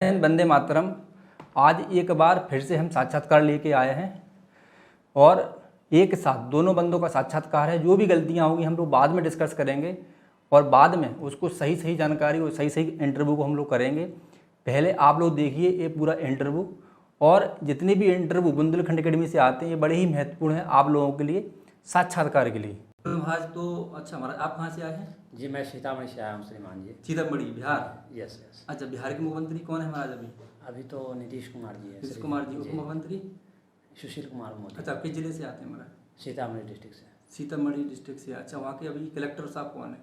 वंदे मातरम। आज एक बार फिर से हम साक्षात्कार लेके आए हैं और एक साथ दोनों बंदों का साक्षात्कार है। जो भी गलतियां होंगी हम लोग बाद में डिस्कस करेंगे और बाद में उसको सही सही जानकारी और सही सही इंटरव्यू को हम लोग करेंगे। पहले आप लोग देखिए ये पूरा इंटरव्यू, और जितने भी इंटरव्यू बुंदेलखंड अकेडमी से आते हैं ये बड़े ही महत्वपूर्ण हैं आप लोगों के लिए, साक्षात्कार के लिए। महाराज तो अच्छा महाराज, आप कहाँ से आए हैं? जी मैं सीतामढ़ी से आया हूँ श्रीमान जी। सीतामढ़ी बिहार? Yes yes. अच्छा, बिहार के मुख्यमंत्री कौन है महाराज अभी? अभी तो नीतीश कुमार जी है। नीतीश कुमार जी। उप मुख्यमंत्री सुशील कुमार मोदी। अच्छा, किस जिले से आते हैं महाराज? सीतामढ़ी डिस्ट्रिक्ट से। सीतामढ़ी डिस्ट्रिक्ट से। अच्छा, वहाँ के अभी कलेक्टर साहब कौन है?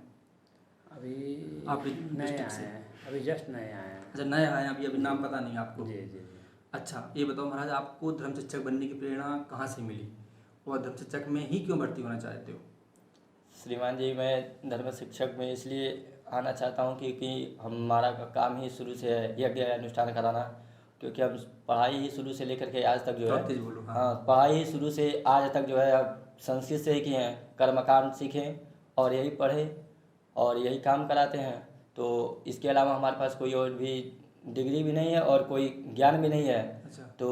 अभी आप नए आए हैं, अभी जस्ट नए आए हैं। अच्छा, नए आए हैं अभी, अभी नाम पता नहीं आपको? जी जी जी। अच्छा, ये बताओ महाराज, आपको धर्म शिक्षक बनने की प्रेरणा कहाँ से मिली और धर्म शिक्षक में ही क्यों भर्ती होना चाहते हो? श्रीमान जी, मैं धर्म शिक्षक में इसलिए आना चाहता हूँ क्योंकि हमारा काम ही शुरू से है यज्ञ अनुष्ठान कराना। क्योंकि हम पढ़ाई ही शुरू से लेकर के आज तक जो है, हाँ, पढ़ाई ही शुरू से आज तक जो है अब संस्कृत से ही किए हैं, कर्मकांड सीखें और यही पढ़े और यही काम कराते हैं। तो इसके अलावा हमारे पास कोई और भी डिग्री भी नहीं है और कोई ज्ञान भी नहीं है। अच्छा। तो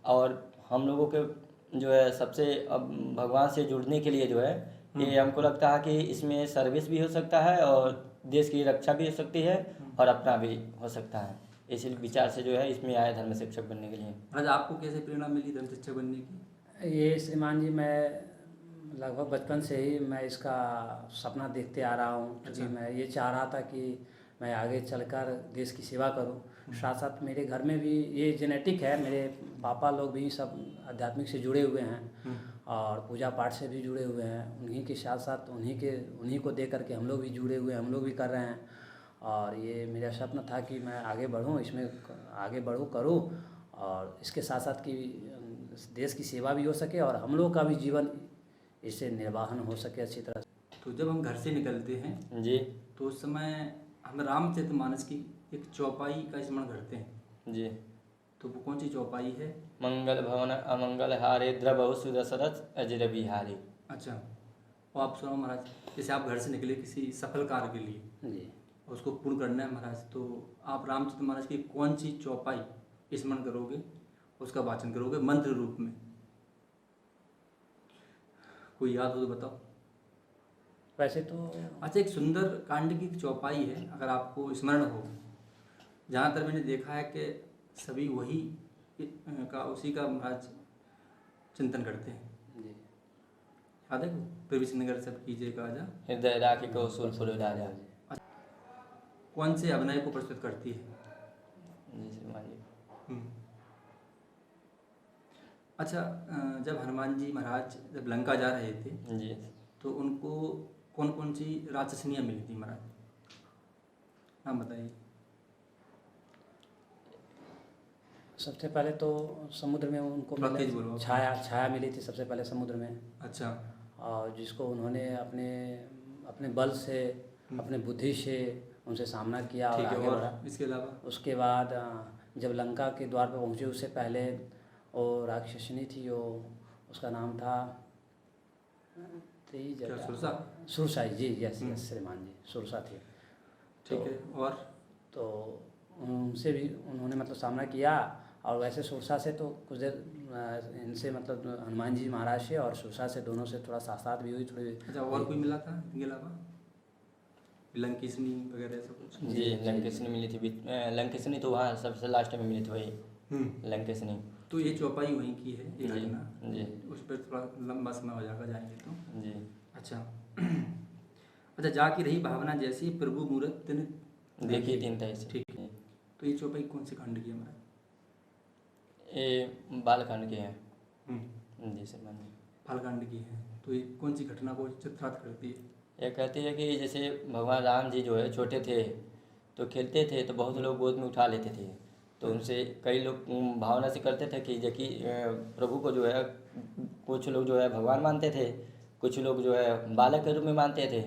और हम लोगों के जो है सबसे अब भगवान से जुड़ने के लिए जो है ये हमको लगता है कि इसमें सर्विस भी हो सकता है और देश की रक्षा भी हो सकती है और अपना भी हो सकता है। इसी विचार से जो है इसमें आए धर्म शिक्षक बनने के लिए। महाराज आपको कैसे प्रेरणा मिली धर्म शिक्षक बनने की? ये श्रीमान जी, मैं लगभग बचपन से ही मैं इसका सपना देखते आ रहा हूँ। अच्छा। क्योंकि मैं ये चाह रहा था कि मैं आगे चलकर देश की सेवा करूँ। साथ साथ मेरे घर में भी ये जेनेटिक है, मेरे पापा लोग भी सब आध्यात्मिक से जुड़े हुए हैं और पूजा पाठ से भी जुड़े हुए हैं। उन्हीं के साथ साथ उन्हीं को देख करके हम लोग भी जुड़े हुए हैं, हम लोग भी कर रहे हैं। और ये मेरा सपना था कि मैं आगे बढ़ूँ, इसमें आगे बढ़ूँ करूँ और इसके साथ साथ कि देश की सेवा भी हो सके और हम लोग का भी जीवन इससे निर्वाहन हो सके अच्छी तरह से। तो जब हम घर से निकलते हैं जी तो उस समय हम रामचरितमानस की एक चौपाई का स्मरण करते हैं जी। तो वो कौन सी चौपाई है? मंगल भवन अमंगल हारे द्रवहु सुदशरथ अजर बिहारी। अच्छा, और आप सुनो महाराज, जैसे आप घर से निकले किसी सफल कार्य के लिए जी, उसको पूर्ण करना है महाराज, तो आप रामचरितमानस की कौन सी चौपाई स्मरण करोगे, उसका वाचन करोगे मंत्र रूप में? कोई याद हो तो बताओ। वैसे तो अच्छा, एक सुंदर कांड की चौपाई है अगर आपको स्मरण हो, जहाँ तक मैंने देखा है कि सभी वही उसी का महाराज चिंतन करते हैं। जी, याद है? प्रविष्ट नगर सब कीजिए काजा, हृदय राखी को सुरपुर राजा। कौन से अभिनय को प्रस्तुत करती है? जी श्रीमान जी। अच्छा, जब हनुमान जी महाराज जब लंका जा रहे थे जी तो उनको कौन कौन सी राक्षसनियाँ मिली थी महाराज, नाम बताइए। सबसे पहले तो समुद्र में उनको छाया मिली थी सबसे पहले समुद्र में। अच्छा। और जिसको उन्होंने अपने बल से, अपने बुद्धि से उनसे सामना किया और आगे बढ़ा। इसके अलावा उसके बाद जब लंका के द्वार पर पहुँचे उससे पहले वो राक्षसनी थी, वो उसका नाम था सुरसा जी। यस यस श्रीमान जी, सुरसा थी। ठीक है। और तो उनसे भी उन्होंने मतलब सामना किया। और वैसे सुरसा से तो कुछ देर इनसे मतलब हनुमान जी महाराज से और सुरसा से दोनों से थोड़ा साथ भी हुई थोड़ी। अच्छा, और कोई मिला था इनके अलावा? लंकेशनी वगैरह सब कुछ? जी, लंकेशनी मिली थी। लंकेशनी तो वहाँ सबसे लास्ट में मिली थी वही लंकेशनी। तो ये चौपाई वहीं की है ये घटना जी। उस पर थोड़ा लंबा समय हो जाएगा जाएंगे तो। जी। अच्छा। अच्छा, जाकी रही भावना जैसी प्रभु मूरत देखी तीन तैसी। ठीक है। तो ये चौपाई कौन से खंड की है हमारा? ये बालकांड के हैं। जी श्रीमान जी। बालकांड की है। तो ये कौन सी घटना को चित्रार्थ करती है? ये कहती है कि जैसे भगवान राम जी जो है छोटे थे तो खेलते थे तो बहुत लोग गोद में उठा लेते थे। तो उनसे कई लोग भावना से करते थे कि जबकि प्रभु को जो है कुछ लोग जो है भगवान मानते थे, कुछ लोग जो है बालक के रूप में मानते थे।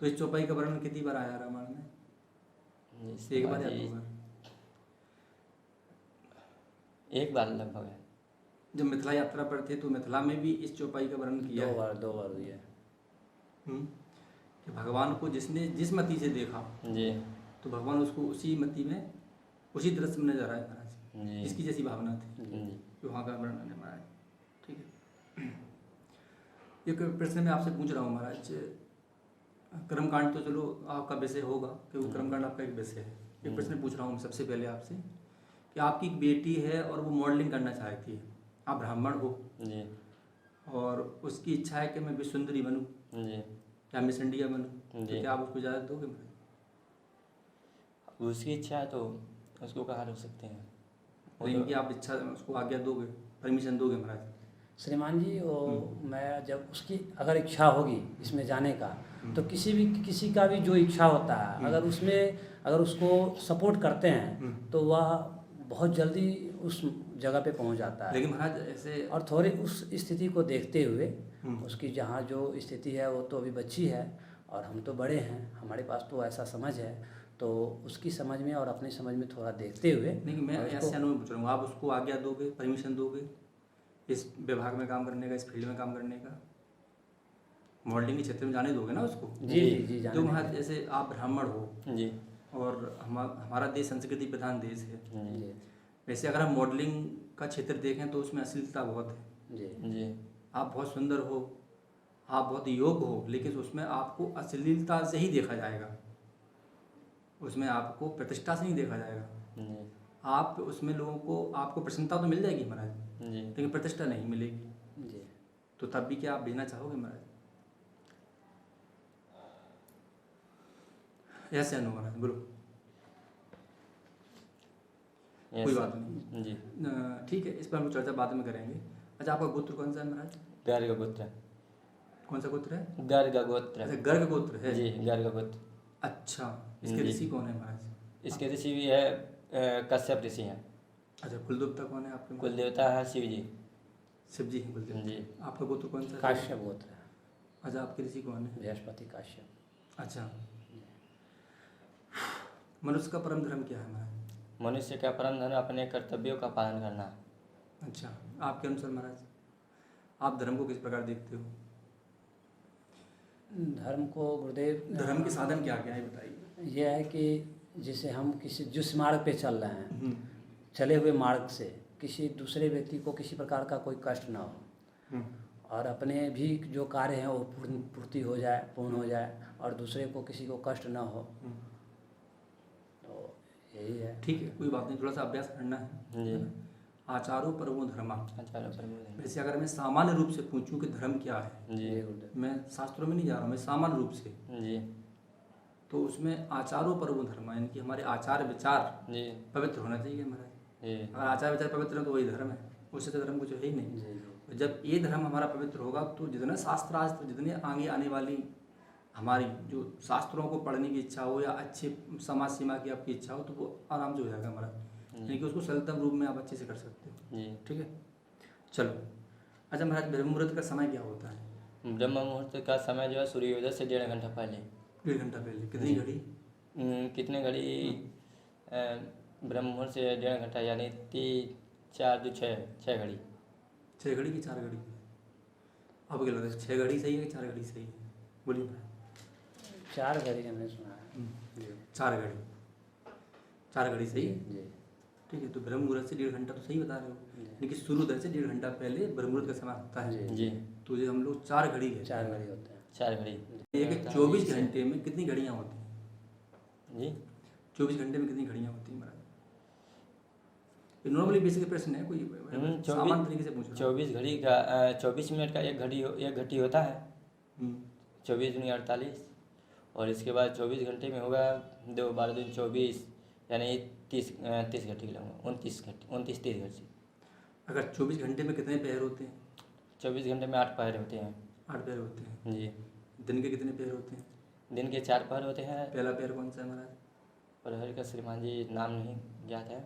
तो इस चौपाई का वर्णन कितनी बार आया रामायण में? एक बार या दो बार? एक बार लगभग है। जब मिथिला यात्रा पर थे तो मिथिला में भी इस चौपाई का वर्णन किया? दो बार हुई है। कि भगवान को जिसने जिस मति से देखा जी तो भगवान उसको उसी मति में उसी दृश्य में नजर आए महाराज, जी इसकी जैसी भावना थी जी कि वहाँ का वर्णन है महाराज। ठीक है, एक प्रश्न मैं आपसे पूछ रहा हूँ महाराज, कर्मकांड तो चलो आपका विषय होगा क्योंकि कर्मकांड आपका एक विषय है। एक प्रश्न पूछ रहा हूँ सबसे पहले आपसे कि आपकी एक बेटी है और वो मॉडलिंग करना चाहती है, आप ब्राह्मण हो जी और उसकी इच्छा है कि मैं विश्व सुंदरी बनूँ जी या मिस इंडिया बनूँ, तो जी। क्या आप उसको इजाज़त दोगे महाराज? उसकी इच्छा है तो उसको कहाँ रोक सकते हैं। वो लेकिन तो- कि आप इच्छा उसको आज्ञा दोगे, परमिशन दोगे महाराज? श्रीमान जी, वो मैं जब उसकी अगर इच्छा होगी इसमें जाने का, तो किसी का भी जो इच्छा होता है अगर उसमें अगर उसको सपोर्ट करते हैं तो वह बहुत जल्दी उस जगह पे पहुंच जाता है। लेकिन महाराज ऐसे और थोड़ी उस स्थिति को देखते हुए उसकी जहाँ जो स्थिति है वो तो अभी बच्ची है और हम तो बड़े हैं, हमारे पास तो ऐसा समझ है, तो उसकी समझ में और अपनी समझ में थोड़ा देखते हुए नहीं, मैं ऐसे अनुभव पूछ रहा हूँ, आप उसको आज्ञा दोगे, परमिशन दोगे इस विभाग में काम करने का, इस फील्ड में काम करने का, मॉडलिंग के क्षेत्र में जाने दोगे ना उसको? जी जी जी तो जाने महाराज जैसे आप ब्राह्मण हो जी और हमारा देश संस्कृति प्रधान देश है, जी वैसे अगर हम मॉडलिंग का क्षेत्र देखें तो उसमें अश्लीलता बहुत है। जी जी आप बहुत सुंदर हो, आप बहुत योग्य हो, लेकिन उसमें आपको अश्लीलता से ही देखा जाएगा, उसमें आपको प्रतिष्ठा से नहीं देखा जाएगा। जी आप उसमें लोगों को, आपको प्रसन्नता तो मिल जाएगी महाराज, जी लेकिन प्रतिष्ठा नहीं मिलेगी, जी। तो तब भी क्या आप भेजना चाहोगे महाराज? ऐसे अनु महाराज बोलो। कोई बात नहीं, जी। ठीक है, इस पर हम चर्चा बाद में करेंगे। अच्छा, आपका गोत्र कौन सा है महाराज? गर्ग गोत्र। कौन सा गोत्र है? गर्ग गोत्र। अच्छा, गर्ग गोत्र है जी, गर्ग गोत्र। अच्छा, इसके जी। ऋषि कौन है महाराज? इसके ऋषि भी है कश्यप ऋषि हैं। अच्छा, कुलदेवता कौन है आपके? कुल देवता है शिव जी। शिव जी हैं कुलदेवता। जी। आपका गोत्र कौन सा है? काश्यप गोत्र है, अच्छा, आपके ऋषि कौन है? बृहस्पति काश्यप। अच्छा, मनुष्य का परम धर्म क्या है महाराज? मनुष्य का परम धर्म अपने कर्तव्यों का पालन करना। अच्छा, आपके अनुसार महाराज आप धर्म को किस प्रकार देखते हो? धर्म को गुरुदेव, धर्म के साधन क्या क्या है बताइए। यह है कि जैसे हम किसी जिस मार्ग पे चल रहे हैं, चले हुए मार्ग से किसी दूसरे व्यक्ति को किसी प्रकार का कोई कष्ट ना हो और अपने भी जो कार्य हैं वो पूर्ति हो जाए, पूर्ण हो जाए और दूसरे को किसी को कष्ट ना हो, तो यही है। ठीक है, कोई बात नहीं, थोड़ा सा अभ्यास करना है। जी। आचारो परमो धर्मा। आचार्य परम। वैसे अगर मैं सामान्य रूप से पूछूं कि धर्म क्या है, जी गुरुदेव। मैं शास्त्रों में नहीं जा रहा हूँ, मैं सामान्य रूप से, जी तो उसमें आचारो परमो धर्मा यानी कि हमारे आचार विचार जी पवित्र होना चाहिए महाराज। जी अगर आचार विचार पवित्र है तो वही धर्म है, उससे तो धर्म कुछ है ही नहीं। जी जी जब ये धर्म हमारा पवित्र होगा तो जितना शास्त्रास्त्र, जितने आगे आने वाली हमारी जो शास्त्रों को पढ़ने की इच्छा हो या अच्छे समाज सेवा की आपकी इच्छा हो, तो वो आराम से हो जाएगा हमारा, यानी कि उसको सरलतम रूप में आप अच्छे से कर सकते हो। जी। ठीक है, चलो। अच्छा महाराज, ब्रह्म मुहूर्त का समय क्या होता है? ब्रह्म मुहूर्त का समय जो है सूर्योदय से 1.5 घंटा पहले। 1.5 घंटा पहले कितनी घड़ी? कितने घड़ी? ब्रह्म मुहूर्त से 1.5 घंटा यानी 4 2 6 घड़ी। 6 घड़ी की 4 घड़ी? आपको क्या लगता है 6 घड़ी सही है कि 4 घड़ी सही है? बोलिए महाराज। 4 घड़ी हमने सुना है। जी 4 घड़ी, 4 घड़ी सही है। जी ठीक है, तो ब्रह्म मुहूर्त से 1.5 घंटा तो सही बता रहे हो, लेकिन सूर्योदय से 1.5 घंटा पहले ब्रह्म मुहूर्त का समय होता है। जी तो ये हम लोग 4 घड़ी है। 4 घड़ी होते हैं। 4 घड़ी। एक 24 घंटे में कितनी घड़ियाँ होती हैं? जी 24 घंटे में कितनी घड़ियाँ होती हैं महाराज? ये नॉर्मली बेसिक प्रश्न है, कोई सामान्य तरीके से पूछ रहा हूँ। 24 घड़ी का 24 मिनट का एक घड़ी होता है। 24 दूनी 48 और इसके बाद 24 घंटे में होगा 2 12 दूनी 24 यानी 30 घंटे के लगभग 29 30 घंटे। अगर 24 घंटे में कितने पैर होते हैं? 24 घंटे में 8 पहर होते हैं। 8 पैर होते हैं। जी। दिन के कितने पैर होते हैं? दिन के 4 पहर होते हैं। पहला पैर कौन सा है महाराज? प्रहर का श्रीमान जी नाम नहीं ज्ञात है।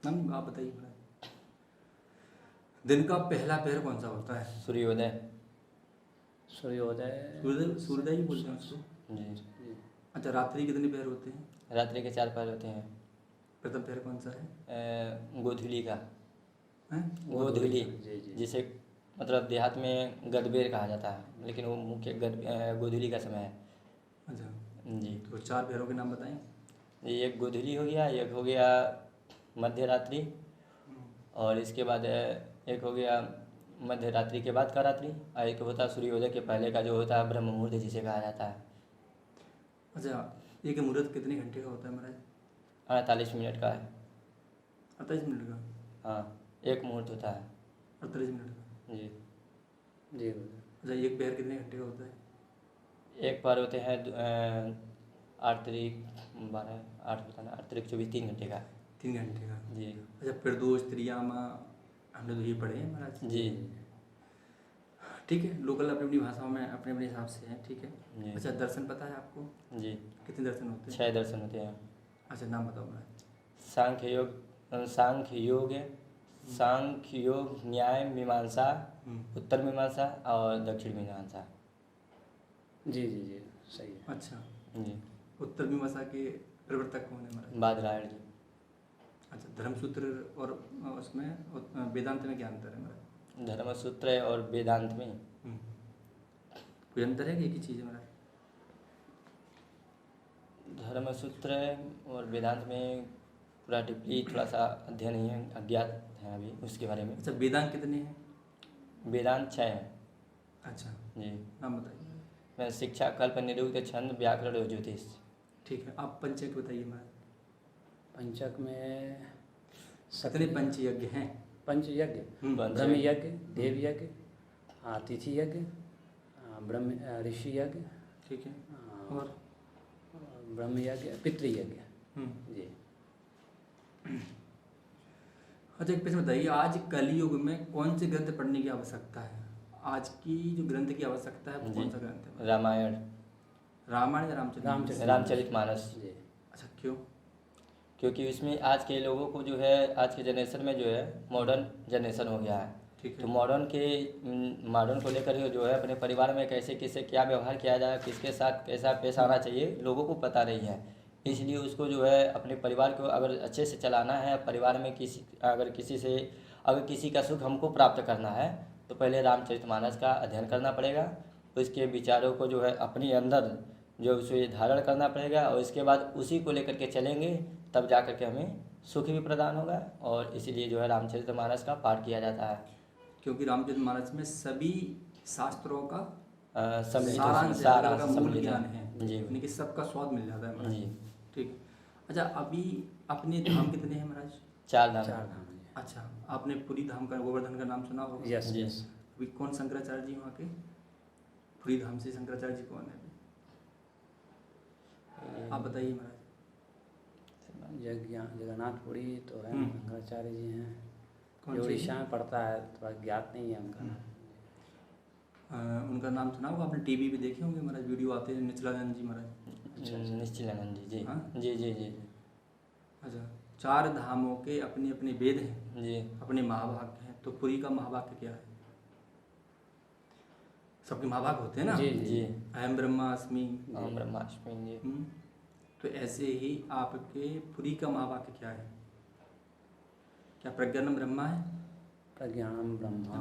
नाम आप बताइए महाराज। दिन का पहला पैर कौन सा होता है? सूर्योदय। सूर्योदय सूर्योदय ही बोलते हैं उसको। जी। जी अच्छा, रात्रि कितने पैर होते हैं? रात्रि के 4 पहर होते हैं। प्रथम पैर कौन सा है? गोधूली का। हैं? गोधूली जी जी जिसे मतलब देहात में गदबेर कहा जाता है, लेकिन वो मुख्य गोधूली का समय है। अच्छा, जी। तो 4 पैरों के नाम बताएं। ये एक गोधूली हो गया, एक हो गया मध्य रात्रि, और इसके बाद एक हो गया मध्य रात्रि के बाद का रात्रि, और एक होता है सूर्योदय के पहले का जो होता है ब्रह्म मुहूर्त जिसे कहा जाता है। अच्छा, एक मुहूर्त कितने घंटे का होता है महाराज? 48 मिनट का है। 28 मिनट का? हाँ, एक मुहूर्त होता है। 48 मिनट का? जी जी। अच्छा, एक पहर कितने घंटे का होता है? एक बार होते हैं 8 तारीख 12 8 बताना 8 तारीख 24 3 घंटे का। 3 घंटे का? जी अच्छा, प्रदोष त्रियामा हमने तो ये पढ़े हैं महाराज। जी ठीक है, लोकल अपनी अपनी भाषाओं में अपने अपने हिसाब से है, ठीक है। जी अच्छा, दर्शन पता है आपको? जी। कितने दर्शन होते हैं? 6 दर्शन होते हैं। अच्छा, नाम बताओ महाराज। सांख्य योग, सांख्य योग, न्याय मीमांसा, उत्तर मीमांसा और दक्षिण मीमांसा। जी जी जी, सही है। अच्छा, जी। उत्तर मीमांसा के प्रवर्तक कौन है महाराज? बादरायण जी। अच्छा, धर्मसूत्र और उसमें वेदांत में क्या अंतर है महाराज? धर्मसूत्र और वेदांत में कोई अंतर है कि एक ही चीज़ है महाराज? धर्मसूत्र और वेदांत में पूरा डीपली थोड़ा सा अध्ययन नहीं है, अज्ञात है अभी उसके बारे में। अच्छा, वेदांत कितने हैं? वेदांत 6 है। अच्छा, जी। नाम बताइए। मैं शिक्षा, कल्प, निरुक्त, छंद, व्याकरण और ज्योतिष। ठीक है, आप पंचक बताइए महाराज। पंचक में कितने पंच यज्ञ हैं? पंच यज्ञ, ब्रह्म यज्ञ, देव यज्ञ, तिथि यज्ञ, ब्रह्म ऋषि यज्ञ, ठीक है, और ब्रह्म यज्ञ, पितृयज्ञ। जी। अच्छा, एक प्रश्न बताइए, आज कलयुग में कौन से ग्रंथ पढ़ने की आवश्यकता है? आज की जो ग्रंथ की आवश्यकता है वो कौन सा ग्रंथ है? रामायण, रामायण या रामचरित? रामचरितमानस। जी। अच्छा, क्यों? क्योंकि उसमें आज के लोगों को जो है, आज के जनरेशन में जो है मॉडर्न जनरेशन हो गया है, ठीक है। तो मॉडर्न को लेकर जो है अपने परिवार में कैसे किससे क्या व्यवहार किया जाए, किसके साथ कैसा पेश आना चाहिए, लोगों को पता नहीं है। इसलिए उसको जो है अपने परिवार को अगर अच्छे से चलाना है, परिवार में अगर किसी का सुख हमको प्राप्त करना है तो पहले रामचरितमानस का अध्ययन करना पड़ेगा, उसके विचारों को जो है अपने अंदर जो उसे धारण करना पड़ेगा, और इसके बाद उसी को लेकर के चलेंगे तब जा कर के हमें सुख भी प्रदान होगा। और इसीलिए जो है रामचरितमानस का पाठ किया जाता है, क्योंकि रामचरितमानस में सभी शास्त्रों का सारांश का मूल सम्मिलित ज्ञान है। है, जी यानी कि सबका स्वाद मिल जाता है महाराज। जी। ठीक। अच्छा, अभी अपने धाम कितने हैं महाराज? 4 धाम। 4 धाम है। अच्छा, आपने पुरी धाम का, गोवर्धन का नाम सुना होगा? यस जी। यस। अभी कौन शंकराचार्य जी वहाँ के? पुरी धाम से शंकराचार्य जी कौन है? आप बताइए महाराज। जगन्नाथपुरी तो है, शंकराचार्य जी हैं। कौन जो सी? उड़ीसा में पड़ता है, थोड़ा ज्ञात नहीं है उनका नाम। उनका नाम सुना होगा आपने, टीवी पे देखे होंगे महाराज, वीडियो आते हैं, निचलानंद जी महाराज। निश्चिलानंद जी। हाँ? जी जी जी। अच्छा, 4 धामों के अपने अपने वेद हैं जी। अपने महाभाग हैं, तो पुरी का महाभाग क्या है? सबके महाभाग होते हैं ना? जी जी। अहम ब्रह्मास्मि। ओम ब्रह्मास्मि जी। तो ऐसे ही आपके पुरी का महावाक्य क्या है? क्या प्रज्ञानम ब्रह्मा है? प्रज्ञानम ब्रह्मा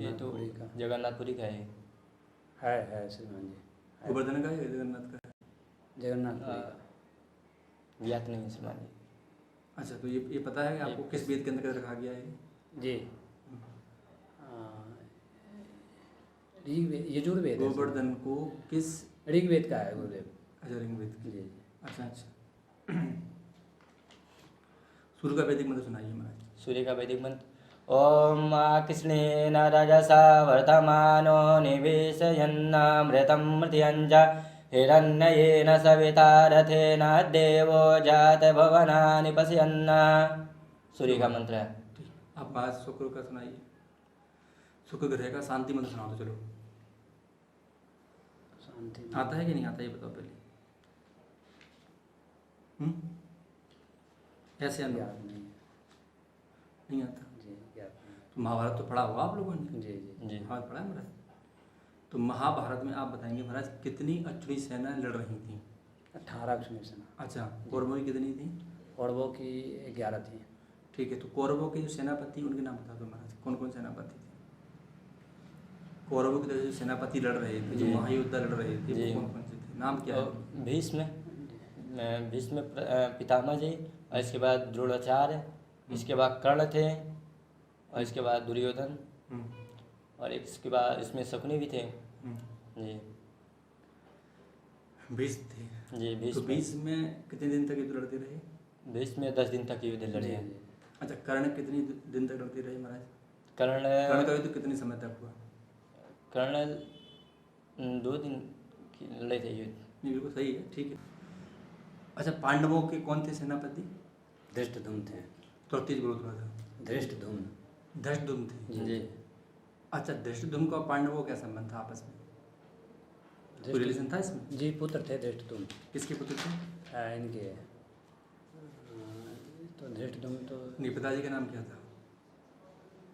ये तो जगन्नाथपुरी का जगन्नाथपुरी का है श्रीमान जी। गोवर्धन का है, जगन्नाथ का है? जगन्नाथपुरी का ज्ञात नहीं है श्रीमान जी। अच्छा, तो ये पता है कि आपको किस वेद के अंतर्गत रखा गया है? जी। ऋग्वेद, यजुर्वेद है। गोवर्धन को किस? ऋग्वेद का है गुरुदेव। अच्छा, ऋग्वेद का। जी। अच्छा अच्छा। सूर्य का वैदिक मंत्र सुनाइए महाराज। सूर्य का वैदिक मंत्र। ओम कृष्णेन रजसा वर्धमानो निवेशयन्नामृतं मृत्यञ्च हिरण्येन सविता रथेन देवो जात भवनानि पश्यन्ना। सूर्य का मंत्र है। ठीक, आप बात शुक्र का सुनाइए। शुक्र ग्रह का शांति मंत्र सुनाओ तो चलो। शांति आता है कि नहीं आता, ये बताओ पहले। ऐसे अनुभव याद नहीं है। नहीं आता? जी, याद नहीं। तो महाभारत तो पढ़ा होगा आप लोगों ने? जी जी जी। महाभारत पढ़ा है महाराज? तो महाभारत में आप बताएंगे महाराज कितनी अक्षुणी सेनाएं लड़ रही थी? 18 अक्षुणी सेना। अच्छा, कौरवों की कितनी थी? कौरवों की 11 थी। ठीक है, तो कौरवों के जो सेनापति उनके नाम बता दो महाराज, कौन कौन सेनापति थे? कौरवों की तरह जो सेनापति लड़ रहे थे, जो जी। महायोद्धा लड़ रहे थे, जी। वो कौन कौन से थे? नाम क्या है? भीष्म, भीष्म पितामह जी, और इसके बाद द्रोणाचार्य, इसके बाद कर्ण थे, और इसके बाद दुर्योधन, और इसके बाद इसमें शकुनी भी थे। जी 20 थे। जी तो भीष्म 20 में कितने दिन तक युद्ध लड़ते रहे? भीष्म में 10 दिन तक युद्ध लड़े हैं। अच्छा, कर्ण कितनी दिन तक लड़ते रहे महाराज? कर्ण कर्ण का युद्ध कितने समय तक हुआ? कर्ण 2 दिन की लड़े थे युद्ध। नहीं, बिल्कुल सही है, ठीक है। अच्छा, पांडवों के कौन थे सेनापति? धृष्टद्युम्न थे। तो तेज बोलो थोड़ा सा। धृष्टद्युम्न। धृष्टद्युम्न थे। जी अच्छा, धृष्टद्युम्न का पांडवों का क्या संबंध था आपस में? कोई रिलेशन था इसमें? जी पुत्र थे धृष्टद्युम्न। किसके पुत्र थे? इनके तो धृष्टद्युम्न तो नहीं, पिताजी का नाम क्या था?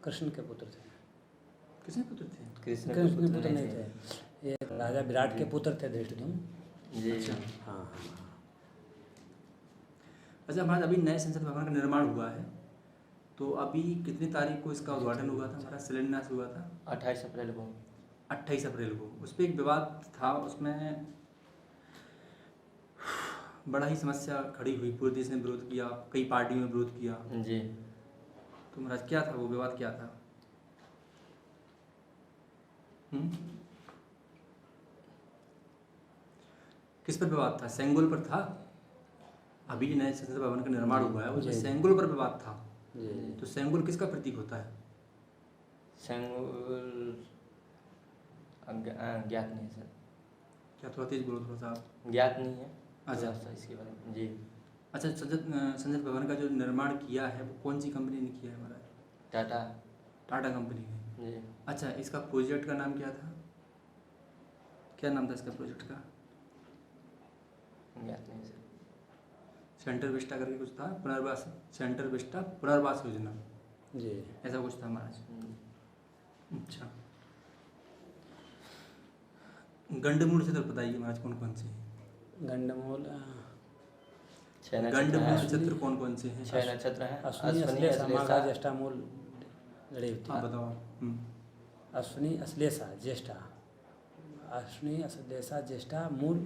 कृष्ण के पुत्र थे। किसके पुत्र थे? कृष्ण कृष्ण के के पुत्र नहीं थे, ये राजा विराट के पुत्र थे धृष्टद्युम्न। जी अच्छा। हाँ। अच्छा महाराज, अभी नए संसद भवन का निर्माण हुआ है, तो अभी कितनी तारीख को इसका उद्घाटन हुआ था हमारा, शिलान्यास हुआ था? 28 अप्रैल को। 28 अप्रैल को। उस पर एक विवाद था, उसमें बड़ा ही समस्या खड़ी हुई, पूरे देश ने विरोध किया, कई पार्टियों ने विरोध किया। जी तो महाराज क्या था वो विवाद, क्या था? किस पर विवाद था? सेंगोल पर था? अभी नए संसद भवन का निर्माण हुआ है, उसमें सेंगोल पर विवाद था। तो सेंगोल किसका प्रतीक होता है? सेंगोल ज्ञात नहीं है सर। क्या थोड़ा तेज बोलो थोड़ा सा आप। ज्ञात नहीं है। अच्छा। थोड़ा सा इसके बारे में। जी अच्छा, संसद भवन का जो निर्माण किया है वो कौन सी कंपनी ने किया है हमारा? टाटा। टाटा कंपनी ने। जी अच्छा, इसका प्रोजेक्ट का नाम क्या था? क्या नाम था इसका प्रोजेक्ट का? ज्ञात नहीं सर। सेंटर विस्टा करके कुछ था, पुनर्वास, सेंटर विस्टा पुनर्वास योजना, जी ऐसा कुछ था महाराज। अच्छा, गंडमूल क्षेत्र बताइए महाराज, कौन कौन से हैं? गंडमूल 6 नक्षत्र गंडमूल हैं। क्षेत्र कौन कौन से हैं? 6 नक्षत्र हैं। अश्विनी अश्लेषा माघा ज्येष्ठा मूल रेवती। हाँ बताओ। अश्विनी अश्लेषा ज्येष्ठा, अश्विनी अश्लेषा ज्येष्ठा मूल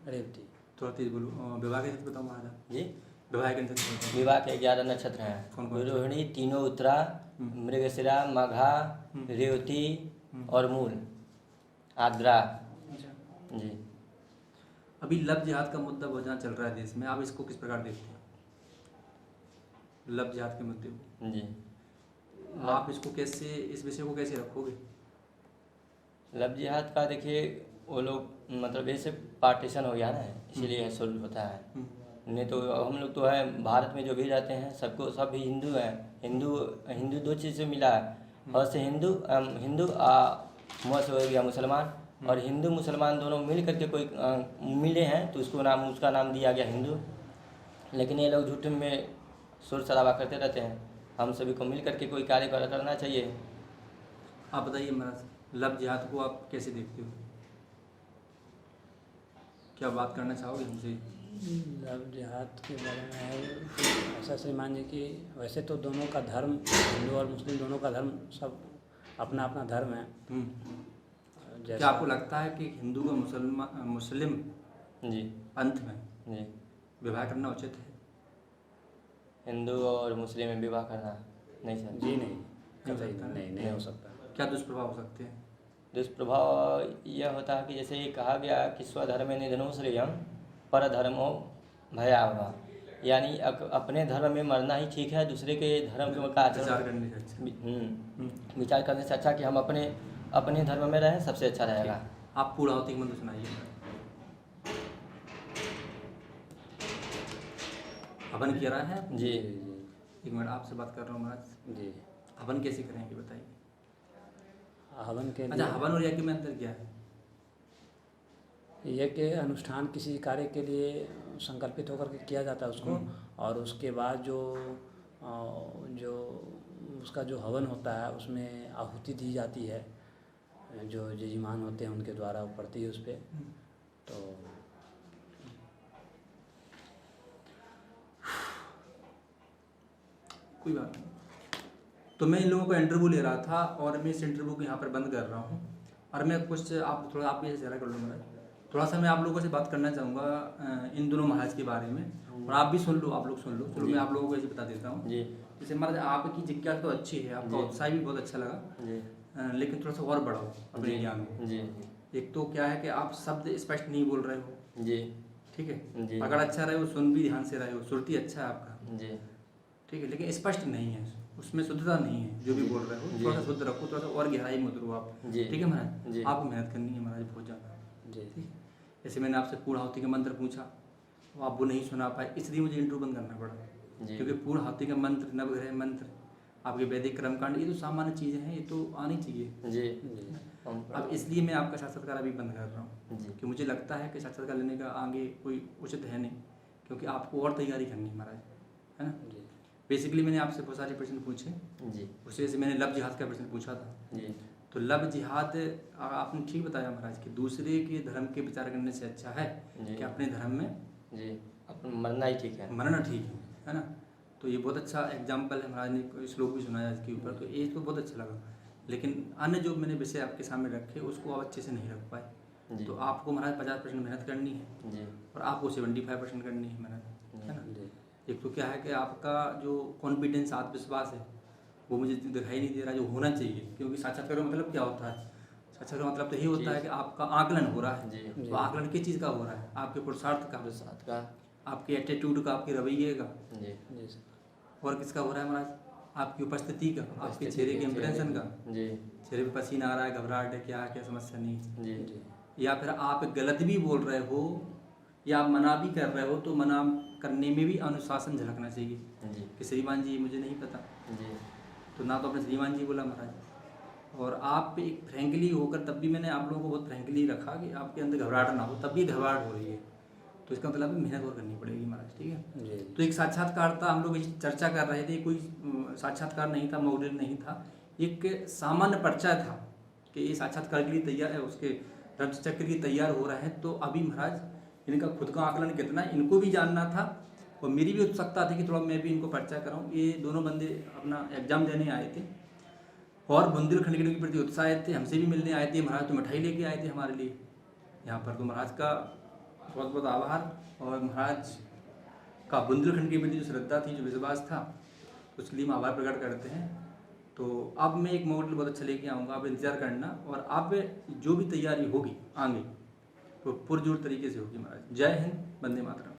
रेवती। थोड़ा तेज बोलो। विवाह के नक्षत्र बताओ महाराज। जी विवाह के नक्षत्र बताओ। विवाह के 11 नक्षत्र हैं। कौन कौन से? रोहिणी, तीनों उत्तरा, मृगशिरा, मघा, रेवती और मूल आद्रा। अच्छा। जी अभी लव जिहाद का मुद्दा बहुत जहाँ चल रहा है देश में, आप इसको किस प्रकार देखते हैं? लव जिहाद के मुद्दे को जी आप इसको कैसे, इस विषय को कैसे रखोगे? लव जिहाद का देखिए, वो लोग मतलब ऐसे पार्टीशन हो गया ना, इसीलिए सोल्व होता है। नहीं तो हम लोग तो है भारत में जो भी रहते हैं, सबको सब ही हिंदू हैं। हिंदू 2 चीज़ से मिला है, और से हिंदू मुँह से हो गया मुसलमान, और हिंदू मुसलमान दोनों मिल करके कोई मिले हैं तो उसका नाम दिया गया हिंदू। लेकिन ये लोग झूठ में शोर शराबा करते रहते हैं। हम सभी को मिल करके कोई कार्य करना चाहिए। आप बताइए महाराज, लव जिहाद को आप कैसे देखते हो? क्या बात करना चाहोगे हमसे? लव जिहाद के बारे में है ऐसा श्रीमान जी कि वैसे तो दोनों का धर्म, हिंदू और मुस्लिम दोनों का धर्म, सब अपना अपना धर्म है। क्या आपको लगता है कि हिंदू का मुस्लिम जी पंथ में जी विवाह करना उचित है? हिंदू और मुस्लिम में विवाह करना नहीं सर। जी नहीं, हो सकता है? नहीं हो सकता। क्या दुष्प्रभाव हो सकते हैं? दुष्प्रभाव यह होता है कि जैसे ये कहा गया कि स्वधर्मे निधनो श्रेयम परधर्मो भयावह, यानी अपने धर्म में मरना ही ठीक है, दूसरे के धर्म का विचार करने से अच्छा। विचार करने से अच्छा कि हम अपने धर्म में रहें, सबसे अच्छा रहेगा। आप पूर्णाहुति मंत्र सुनाइए। हवन किया रहा है? जी एक मिनट, आपसे बात कर रहा हूँ महाराज। जी हवन कैसे करेंगे बताइए? हवन के अच्छा, लिए हवन और यज्ञ में अंतर क्या है? यज्ञ अनुष्ठान किसी कार्य के लिए संकल्पित होकर के किया जाता है उसको, और उसके बाद जो उसका जो हवन होता है उसमें आहुति दी जाती है, जो यजमान होते हैं उनके द्वारा पड़ती है उस पर। तो कोई बात नहीं। तो मैं इन लोगों को इंटरव्यू ले रहा था, और मैं इस इंटरव्यू को यहाँ पर बंद कर रहा हूँ, और मैं कुछ आप थोड़ा आप भी चेहरा कर लो महाराज। थोड़ा सा मैं आप लोगों से बात करना चाहूँगा इन दोनों महाराज के बारे में, और आप भी सुन लो, आप लोग सुन लो। चलो मैं आप लोगों को ऐसे बता देता हूँ जी जैसे महाराज आपकी जिज्ञासा तो अच्छी है, आपका जी। उत्साह भी बहुत अच्छा लगा, जी लेकिन थोड़ा सा और बढ़ाओ अपने ज्ञान में। जी एक तो क्या है कि आप शब्द स्पष्ट नहीं बोल रहे हो, जी ठीक है, जी। पकड़ अच्छा रहे हो, सुन भी ध्यान से रहे हो, सुरती अच्छा है आपका, जी ठीक है, लेकिन स्पष्ट नहीं है, उसमें शुद्धता नहीं है जो भी बोल रहे हो। जी। थोड़ा सा शुद्ध रखो, थोड़ा सा और गहराई में उतरो आप, जी। ठीक है महाराज। जी। आपको मेहनत करनी है महाराज बहुत ज़्यादा, जी ठीक है। जैसे मैंने आपसे पूर्णाहुति का मंत्र पूछा, वो आप वो नहीं सुना पाए, इसलिए मुझे इंटरव्यू बंद करना पड़ा। जी। क्योंकि पूर्णाहुति का मंत्र, नवग्रह मंत्र, आपके वैदिक कर्मकांड, ये तो सामान्य चीज़ें हैं, ये तो आनी चाहिए। जी अब इसलिए मैं आपका साक्षात्कार अभी बंद कर रहा हूँ, जी। कि मुझे लगता है कि साक्षात्कार लेने का आगे कोई उचित है नहीं, क्योंकि आपको और तैयारी करनी है महाराज, है ना। जी बेसिकली मैंने आपसे बहुत सारे प्रश्न पूछे, जी उससे से मैंने लव जिहाद का प्रश्न पूछा था। जी तो लव जिहाद आपने ठीक बताया महाराज कि दूसरे के धर्म के विचार करने से अच्छा है जी। कि अपने धर्म में जी अपन मरना ही ठीक है। मरना ठीक है ना। तो ये बहुत अच्छा एग्जाम्पल है, महाराज ने श्लोक भी सुनाया इसके ऊपर, तो ये तो बहुत अच्छा लगा। लेकिन अन्य जो मैंने विषय आपके सामने रखे उसको आप अच्छे से नहीं रख पाए। जी। तो आपको महाराज 50% मेहनत करनी है, जी और आपको 75% करनी है महाराज, है ना। जी एक तो क्या है कि आपका जो कॉन्फिडेंस, आत्मविश्वास है, वो मुझे दिखाई नहीं दे रहा जो होना चाहिए। क्योंकि साक्षात्कार का मतलब क्या होता है? साक्षात्कार का मतलब तो यही होता है कि आपका आकलन हो रहा है। जी। तो आकलन किस चीज़ का हो रहा है? आपके पुरुषार्थ का, साथ का। आपके एटीट्यूड का, आपके रवैये का, जी जी और किसका हो रहा है महाराज? आपकी उपस्थिति का, आपके उपस्थिति चेहरे के के इम्प्रेशन का, जी चेहरे पे पसीना आ रहा है, घबराहट है, क्या क्या समस्या नहीं है। जी जी या फिर आप गलत भी बोल रहे हो या आप मना भी कर रहे हो, तो मना करने में भी अनुशासन झलकना चाहिए जी कि श्रीमान जी मुझे नहीं पता, जी तो ना तो अपने श्रीमान जी बोला महाराज। और आप एक फ्रैंकली होकर, तब भी मैंने आप लोगों को बहुत फ्रैंकली रखा कि आपके अंदर घबराहट ना हो, तब भी घबराहट हो रही है, तो इसका मतलब मेहनत और करनी पड़ेगी महाराज, ठीक है। जी तो एक साक्षात्कार था, हम लोग इस चर्चा कर रहे थे, कोई साक्षात्कार नहीं था, मॉडल नहीं था, एक सामान्य परिचय था कि ये साक्षात्कार के लिए तैयार है, उसके रक्त चक्र के लिए तैयार हो रहे हैं। तो अभी महाराज इनका खुद का आकलन कितना है इनको भी जानना था, और मेरी भी उत्सुकता थी कि थोड़ा मैं भी इनको परिचय कराऊँ। ये दोनों बंदे अपना एग्जाम देने आए थे और बुंदेलखंड के प्रति उत्साहित थे, हमसे भी मिलने आए थे। महाराज तो मिठाई लेके आए थे हमारे लिए यहाँ पर, तो महाराज का बहुत बहुत आभार। और महाराज का बुंदेलखंड के प्रति जो श्रद्धा थी, जो विश्वास था, उसके लिए हम आभार प्रकट करते हैं। तो अब मैं एक मॉडल बहुत अच्छा लेके आऊँगा, आप इंतजार करना, और आप जो भी तैयारी होगी आगे तो पुरजोर तरीके से होगी महाराज। जय हिंद, वंदे मातरम।